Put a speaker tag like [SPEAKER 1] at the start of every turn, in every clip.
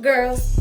[SPEAKER 1] girls?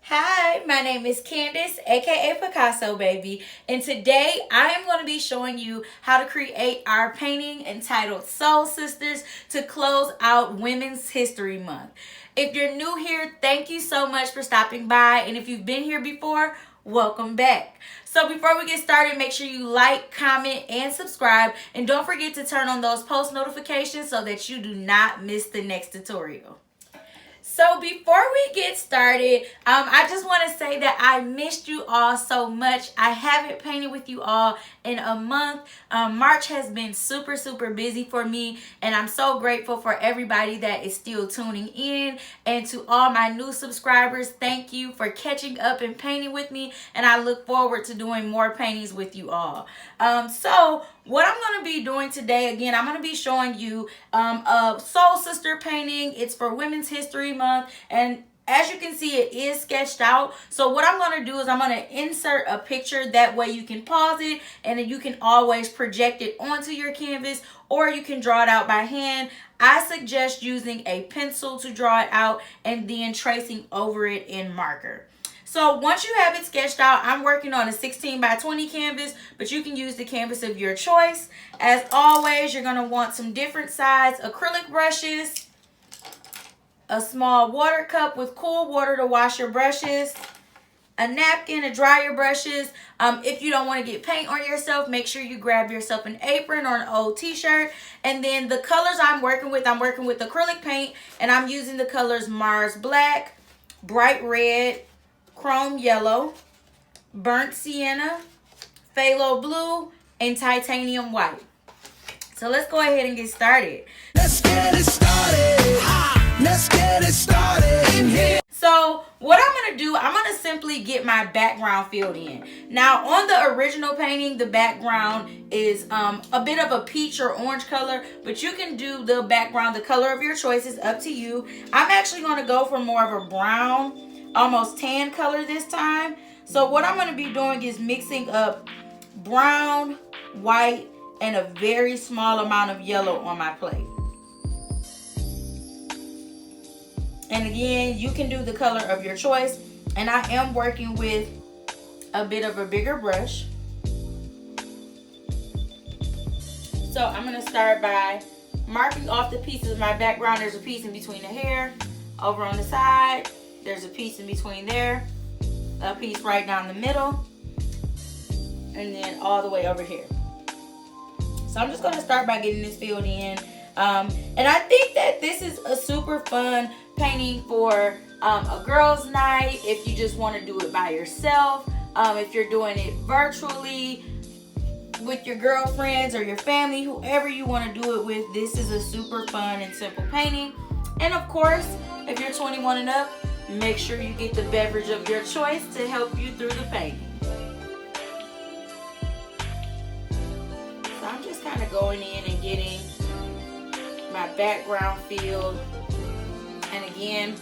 [SPEAKER 1] Hi, my name is Candace, aka Picasso Baby, and today I am going to be showing you how to create our painting entitled Soul Sisters to close out Women's History Month. If you're new here, thank you so much for stopping by, and if you've been here before, welcome back. So before we get started, make sure you like, comment, and subscribe, and don't forget to turn on those post notifications so that you do not miss the next tutorial. So before we get started, I just want to say that I missed you all so much. I haven't painted with you all in a month. March has been super busy for me, and I'm so grateful for everybody that is still tuning in. And to all my new subscribers, thank you for catching up and painting with me, and I look forward to doing more paintings with you all. So what I'm going to be doing today, again, I'm going to be showing you a Soul Sister painting. It's for Women's History Month, and as you can see, it is sketched out. So what I'm going to do is I'm going to insert a picture. That way you can pause it, and then you can always project it onto your canvas, or you can draw it out by hand. I suggest using a pencil to draw it out and then tracing over it in marker. So once you have it sketched out, I'm working on a 16 by 20 canvas, but you can use the canvas of your choice. As always, you're going to want some different size acrylic brushes, a small water cup with cool water to wash your brushes, a napkin to dry your brushes. If you don't want to get paint on yourself, make sure you grab yourself an apron or an old t-shirt. And then the colors I'm working with acrylic paint, and I'm using the colors Mars Black, Bright Red, Chrome Yellow, Burnt Sienna, Phthalo Blue, and Titanium White. So let's go ahead and get started.
[SPEAKER 2] Let's get it started. Let's get it started in here.
[SPEAKER 1] So what I'm going to do, I'm going to simply get my background filled in. Now on the original painting, the background is a bit of a peach or orange color, but you can do the background, the color of your choice is up to you. I'm actually going to go for more of a brown, almost tan color this time. So what I'm going to be doing is mixing up brown, white, and a very small amount of yellow on my plate. And again, you can do the color of your choice, and I am working with a bit of a bigger brush. So I'm going to start by marking off the pieces of my background. There's a piece in between the hair. Over on the side, there's a piece in between there, a piece right down the middle, and then all the way over here. So I'm just going to start by getting this filled in. And I think that this is a super fun painting for a girls' night. If you just want to do it by yourself, if you're doing it virtually with your girlfriends or your family, whoever you want to do it with, this is a super fun and simple painting. And of course, if you're 21 and up, make sure you get the beverage of your choice to help you through the painting. So I'm just kind of going in and getting my background filled. And again,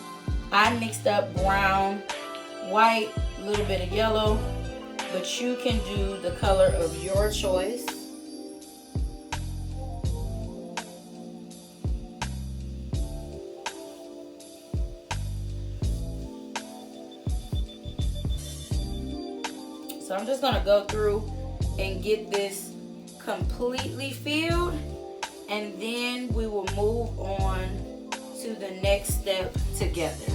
[SPEAKER 1] I mixed up brown, white, a little bit of yellow, but you can do the color of your choice. So I'm just going to go through and get this completely filled, and then we will move on to the next step together.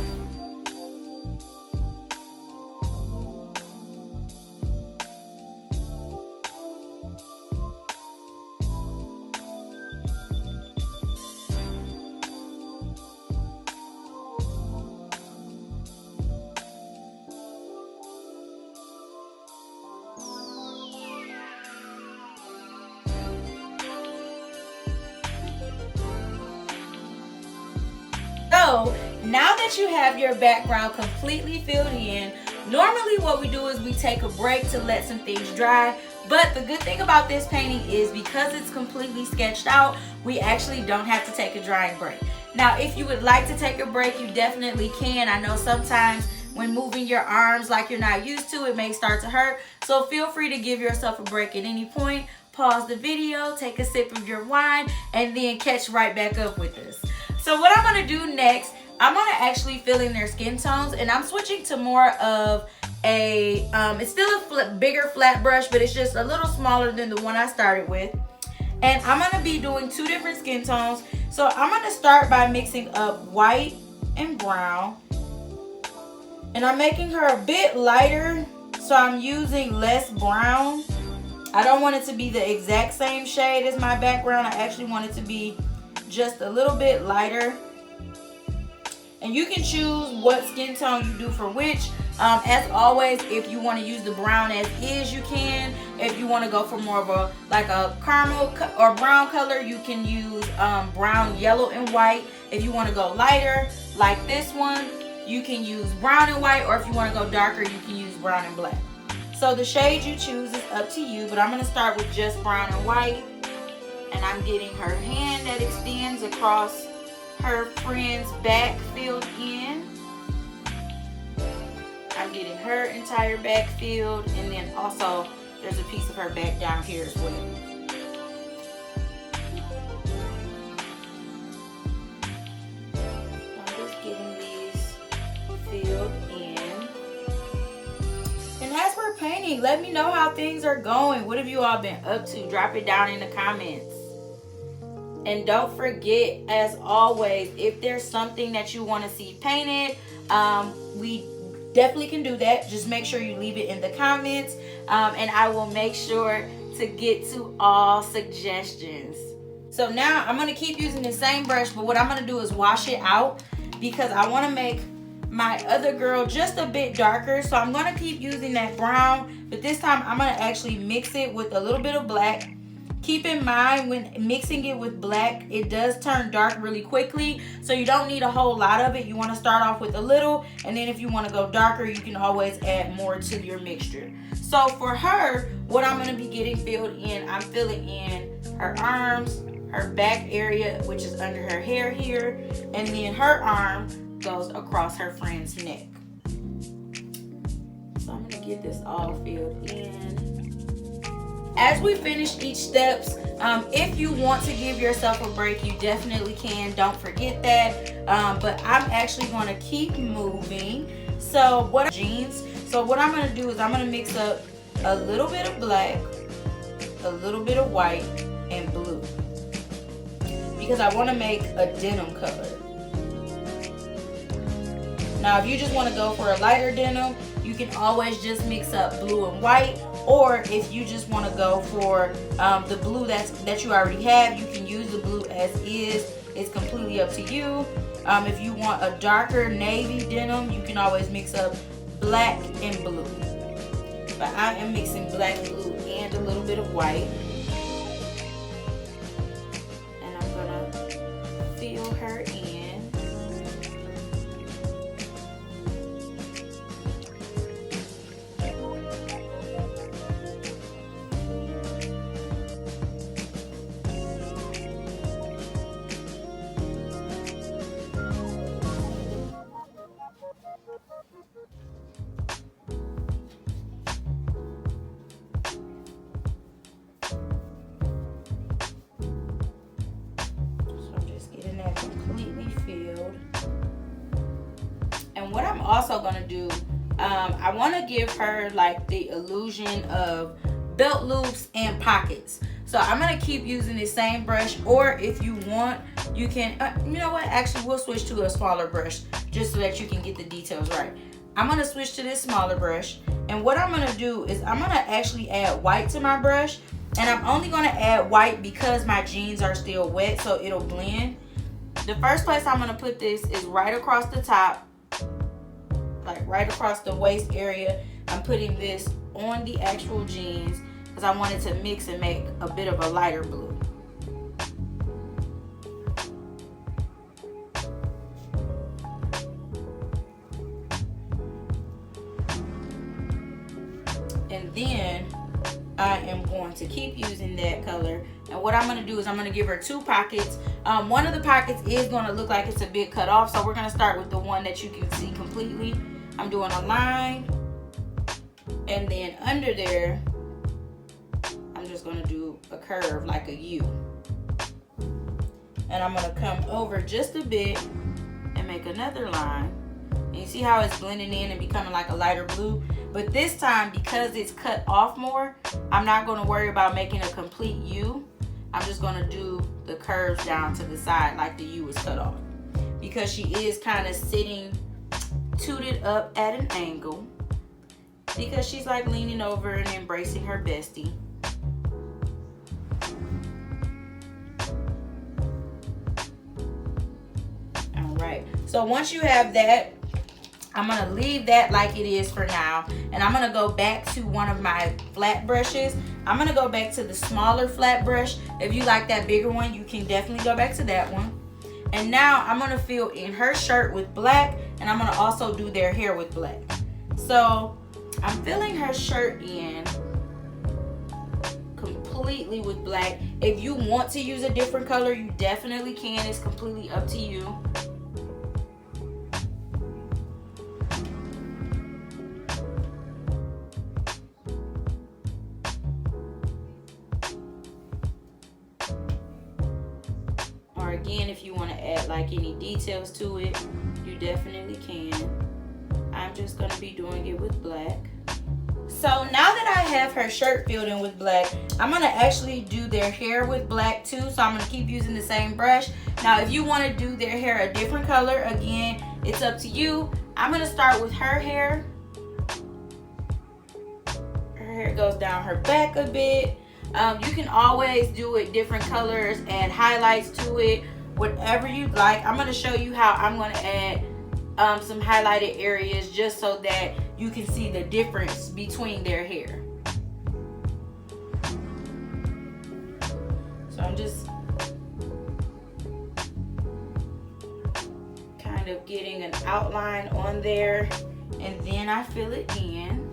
[SPEAKER 1] So now that you have your background completely filled in, normally what we do is we take a break to let some things dry. But the good thing about this painting is because it's completely sketched out, we actually don't have to take a drying break. Now, if you would like to take a break, you definitely can. I know sometimes when moving your arms like you're not used to, it may start to hurt. So feel free to give yourself a break at any point. pause the video, take a sip of your wine, and then catch right back up with us. So what I'm gonna do next, I'm gonna actually fill in their skin tones, and I'm switching to more of a, it's still a bigger flat brush, but it's just a little smaller than the one I started with. And I'm gonna be doing 2 different skin tones. So I'm gonna start by mixing up white and brown. And I'm making her a bit lighter, so I'm using less brown. I don't want it to be the exact same shade as my background. I actually want it to be just a little bit lighter. And you can choose what skin tone you do for which. As always, if you want to use the brown as is, you can. If you want to go for more of a like a caramel or brown color, you can use brown, yellow, and white. If you want to go lighter, like this one, you can use brown and white, or if you want to go darker, you can use brown and black. So the shade you choose is up to you, but I'm going to start with just brown and white. And I'm getting her hand that extends across her friend's back filled in. I'm getting her entire back filled, and then also there's a piece of her back down here as well. I'm just getting these filled in. And as we're painting, let me know how things are going. What have you all been up to? Drop it down in the comments. And don't forget, as always, if there's something that you want to see painted, we definitely can do that. Just make sure you leave it in the comments, and I will make sure to get to all suggestions. So now I'm going to keep using the same brush, but what I'm going to do is wash it out because I want to make my other girl just a bit darker. So I'm going to keep using that brown, but this time I'm going to actually mix it with a little bit of black. Keep in mind, when mixing it with black, it does turn dark really quickly, so you don't need a whole lot of it. You want to start off with a little, and then if you want to go darker, you can always add more to your mixture. So for her, what I'm going to be getting filled in, I'm filling in her arms, her back area, which is under her hair here, and then her arm goes across her friend's neck. So I'm going to get this all filled in. As we finish each steps, if you want to give yourself a break, you definitely can. Don't forget that. But I'm actually going to keep moving. So what I'm going to do is I'm going to mix up a little bit of black, a little bit of white, and blue, because I want to make a denim color. Now, if you just want to go for a lighter denim, you can always just mix up blue and white. Or if you just want to go for the blue that you already have, you can use the blue as is. It's completely up to you. If you want a darker navy denim, you can always mix up black and blue. But I am mixing black, blue, and a little bit of white. And I'm going to fill her in. Completely filled. And what I'm also gonna do, I want to give her like the illusion of belt loops and pockets. So I'm gonna keep using the same brush, or if you want, you can you know what, actually we'll switch to a smaller brush just so that you can get the details right. I'm gonna switch to this smaller brush, and what I'm gonna do is I'm gonna actually add white to my brush, and I'm only gonna add white because my jeans are still wet, so it'll blend. The first place I'm going to put this is right across the top, like right across the waist area. I'm putting this on the actual jeans because I wanted to mix and make a bit of a lighter blue. And then I am going to keep using that color. And what I'm going to do is I'm going to give her 2 pockets. One of the pockets is going to look like it's a bit cut off. So we're going to start with the one that you can see completely. I'm doing a line. And then under there, I'm just just gonna do a curve like a U. And I'm gonna come over just a bit and make another line. And you see how it's blending in and becoming like a lighter blue? But this time, because it's cut off more, I'm not gonna worry about making a complete U. I'm just gonna do the curves down to the side like the U was cut off. Because she is kind of sitting tooted up at an angle. Because she's like leaning over and embracing her bestie. Alright, so once you have that, I'm going to leave that like it is for now. And I'm going to go back to one of my flat brushes. I'm going to go back to the smaller flat brush. If you like that bigger one, you can definitely go back to that one. And now I'm going to fill in her shirt with black. And I'm going to also do their hair with black. So I'm filling her shirt in completely with black. If you want to use a different color, you definitely can. It's completely up to you. Or again, if you want to add like any details to it, you definitely can. I'm just going to be doing it with black. So now that I have her shirt filled in with black, I'm going to actually do their hair with black too. So I'm going to keep using the same brush. Now if you want to do their hair a different color, again, it's up to you. I'm going to start with her hair. Her hair goes down her back a bit. You can always do it different colors, add highlights to it, whatever you like. I'm going to show you how I'm going to add some highlighted areas just so that you can see the difference between their hair. So I'm just kind of getting an outline on there, and then I fill it in.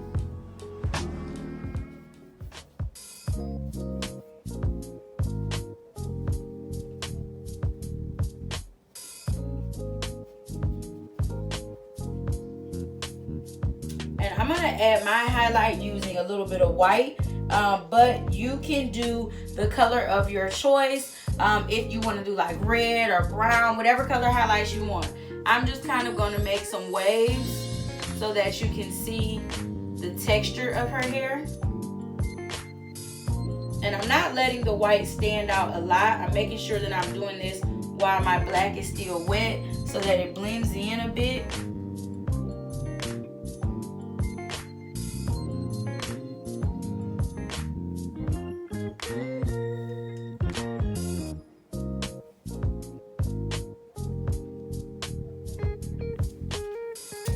[SPEAKER 1] I'm going to add my highlight using a little bit of white, but you can do the color of your choice if you want to do like red or brown, whatever color highlights you want. I'm just kind of going to make some waves so that you can see the texture of her hair. And I'm not letting the white stand out a lot. I'm making sure that I'm doing this while my black is still wet so that it blends in a bit.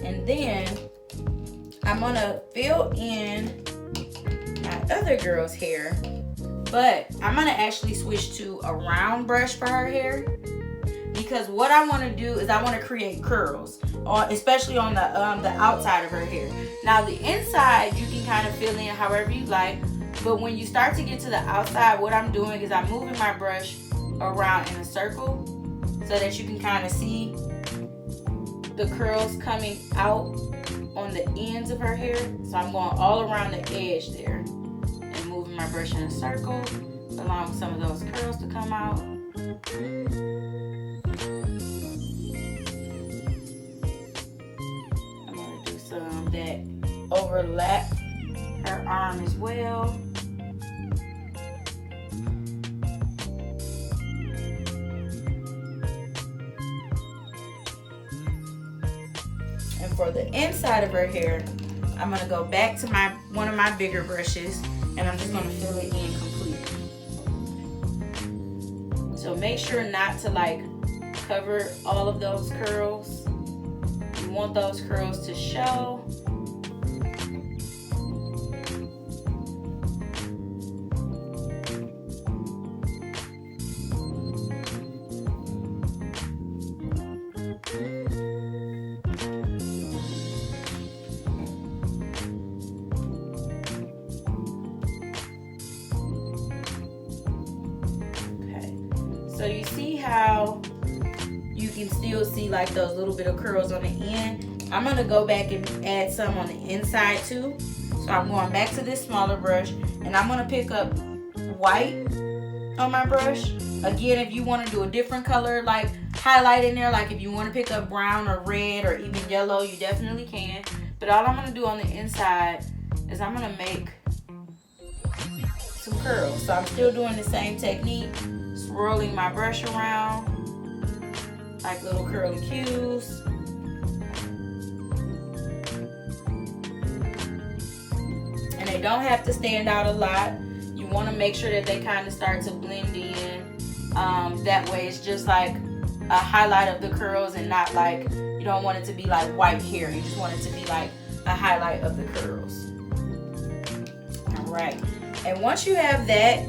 [SPEAKER 1] And then I'm gonna fill in my other girl's hair, but I'm gonna actually switch to a round brush for her hair, because what I want to do is I want to create curls, especially on the outside of her hair. Now the inside you can kind of fill in however you like, but when you start to get to the outside, what I'm doing is I'm moving my brush around in a circle so that you can kind of see the curls coming out on the ends of her hair. So I'm going all around the edge there and moving my brush in a circle, allowing some of those curls to come out. I'm going to do some that overlap her arm as well. And for the inside of her hair, I'm going to go back to one of my bigger brushes, and I'm just going to fill it in completely. So make sure not to like cover all of those curls. You want those curls to show. So you see how you can still see like those little bit of curls on the end. I'm going to go back and add some on the inside too. So I'm going back to this smaller brush, and I'm going to pick up white on my brush. Again, if you want to do a different color, like highlight in there, like if you want to pick up brown or red or even yellow, you definitely can. But all I'm going to do on the inside is I'm going to make some curls. So I'm still doing the same technique, swirling my brush around like little curly cues. And they don't have to stand out a lot. You want to make sure that they kind of start to blend in. That way it's just like a highlight of the curls and not like, you don't want it to be like white hair. You just want it to be like a highlight of the curls. Alright. And once you have that,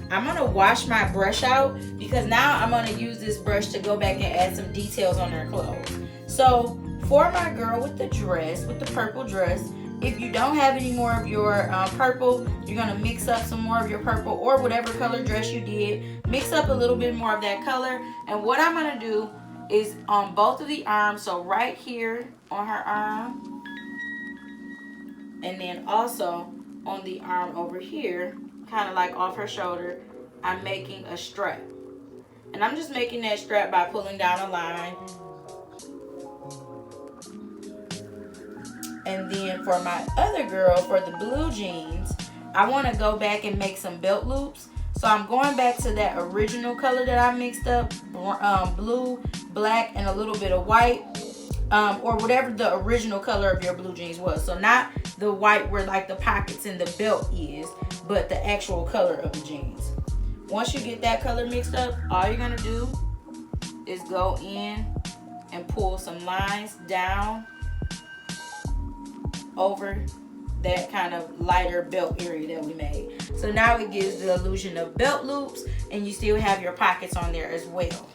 [SPEAKER 1] I'm going to wash my brush out because now I'm going to use this brush to go back and add some details on her clothes. So for my girl with the dress, with the purple dress, if you don't have any more of your purple, you're going to mix up some more of your purple or whatever color dress you did. Mix up a little bit more of that color. And what I'm going to do is on both of the arms, so right here on her arm, and then also on the arm over here, kind of like off her shoulder, I'm making a strap. And I'm just making that strap by pulling down a line. And then for my other girl, for the blue jeans, I want to go back and make some belt loops. So I'm going back to that original color that I mixed up, blue, black, and a little bit of white, or whatever the original color of your blue jeans was. So not the white where like the pockets and the belt is, but the actual color of the jeans. Once you get that color mixed up, all you're going to do is go in and pull some lines down over that kind of lighter belt area that we made. So now it gives the illusion of belt loops, and you still have your pockets on there as well.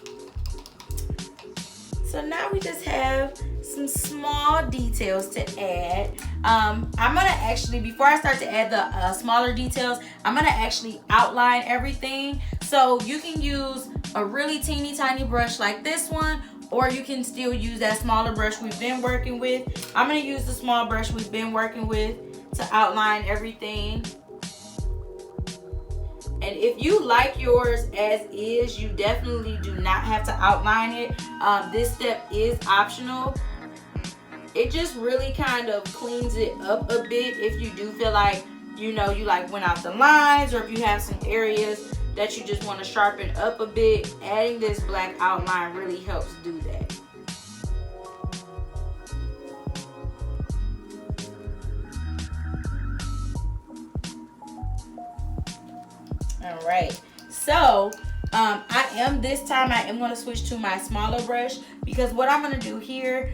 [SPEAKER 1] So now we just have some small details to add. I'm gonna actually, before I start to add the smaller details, I'm gonna actually outline everything. So you can use a really teeny tiny brush like this one, or you can still use that smaller brush we've been working with. I'm gonna use the small brush we've been working with to outline everything. And if you like yours as is, you definitely do not have to outline it. This step is optional. It just really kind of cleans it up a bit if you do feel like, you know, you like went out the lines, or if you have some areas that you just want to sharpen up a bit. Adding this black outline really helps do that. All right, so I am going to switch to my smaller brush, because what I'm going to do here,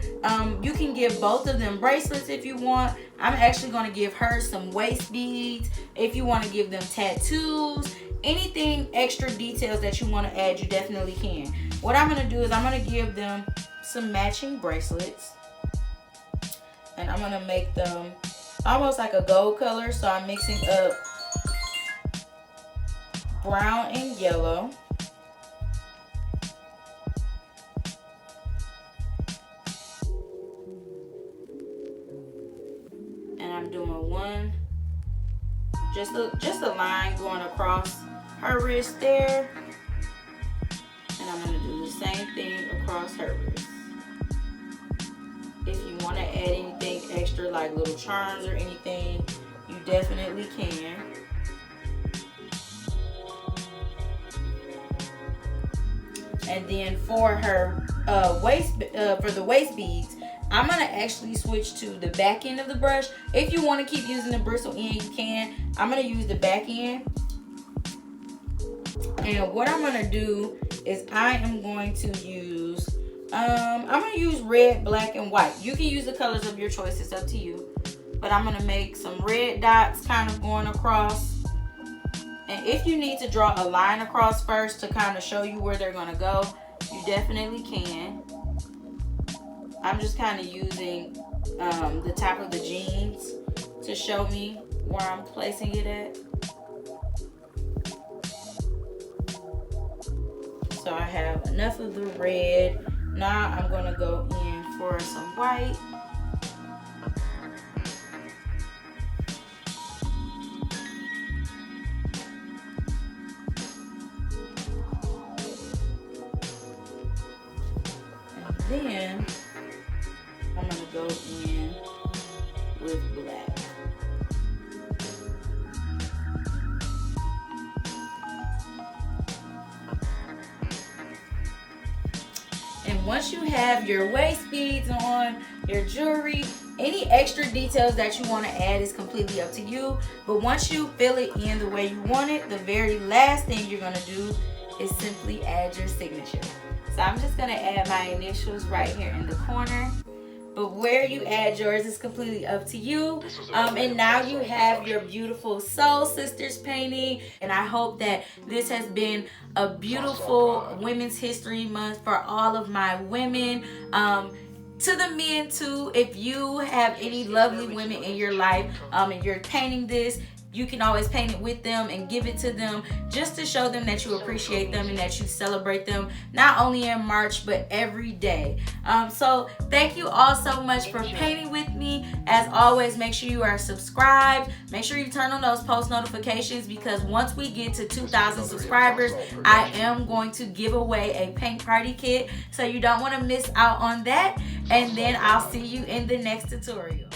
[SPEAKER 1] you can give both of them bracelets if you want. I'm actually going to give her some waist beads. If you want to give them tattoos, anything extra details that you want to add, you definitely can. What I'm going to do is I'm going to give them some matching bracelets, and I'm going to make them almost like a gold color. So I'm mixing up brown and yellow. And I'm doing one, just a line going across her wrist there. And I'm going to do the same thing across her wrist. If you want to add anything extra like little charms or anything, you definitely can. And then for her for the waist beads, I'm gonna actually switch to the back end of the brush. If you want to keep using the bristle end, you can. I'm gonna use the back end. And what I'm gonna do is I am going to use I'm gonna use red, black, and white. You can use the colors of your choice, it's up to you. But I'm gonna make some red dots kind of going across. And if you need to draw a line across first to kind of show you where they're going to go, you definitely can. I'm just kind of using the top of the jeans to show me where I'm placing it at. So I have enough of the red. Now I'm going to go in for some white. then I'm gonna go in with black. And once you have your waist beads on, your jewelry, any extra details that you want to add is completely up to you. But once you fill it in the way you want it, the very last thing you're going to do is simply add your signature. So I'm just going to add my initials right here in the corner. But where you add yours is completely up to you. And now you have your beautiful Soul Sisters painting. And I hope that this has been a beautiful Women's History Month for all of my women. To the men too, if you have any lovely women in your life and you're painting this, you can always paint it with them and give it to them just to show them that you appreciate them and that you celebrate them, not only in March, but every day. So thank you all so much for painting with me. As always, make sure you are subscribed. Make sure you turn on those post notifications, because once we get to 2,000 subscribers, I am going to give away a paint party kit. So you don't want to miss out on that. And then I'll see you in the next tutorial.